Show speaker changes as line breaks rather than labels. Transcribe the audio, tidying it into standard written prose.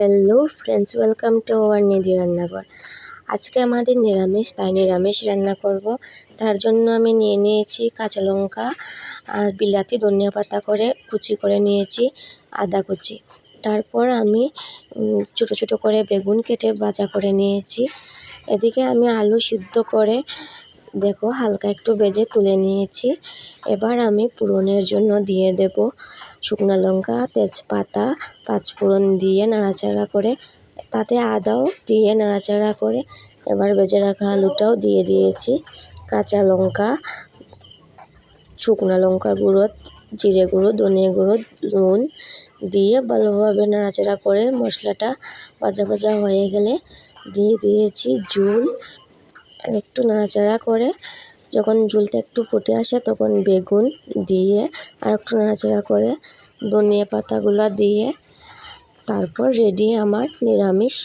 Hello friends, welcome to our Nidhi Rannaghar. আজকে আমাদের নিরামিষ, তাই নিরামিষ রান্না করব। তার জন্য আমি নিয়ে নিয়েছি কাঁচা লঙ্কা আর বিলাতি, ধনিয়া পাতা করে কুচি করে নিয়েছি, আদা কুচি। তারপর আমি ছোটো ছোটো করে বেগুন কেটে ভাজা করে নিয়েছি। এদিকে আমি আলু সিদ্ধ করে দেখো হালকা একটু ভেজে তুলে নিয়েছি। এবার আমি ফোড়নের জন্য দিয়ে দেব শুকনো লঙ্কা, তেজপাতা, পাঁচফোড়ন দিয়ে নাড়াচাড়া করে, তাতে আদাও দিয়ে নাড়াচাড়া করে এবার ভেজে রাখা আলুটাও দিয়ে দিয়েছি। কাঁচা লঙ্কা, শুকনো লঙ্কা গুঁড়ো, জিরে গুঁড়ো, ধনিয়া গুঁড়ো, নুন দিয়ে ভালোভাবে নাড়াচাড়া করে মশলাটা ভাজা ভাজা হয়ে গেলে দিয়ে দিয়েছি ঝোল। একটু নাড়াচাড়া করে যখন ঝোলটা একটু ফুটে আসে তখন বেগুন দিয়ে আর একটু নাড়াচাড়া করে ধনিয়া পাতাগুলো দিয়ে তারপর রেডি আমার নিরামিষ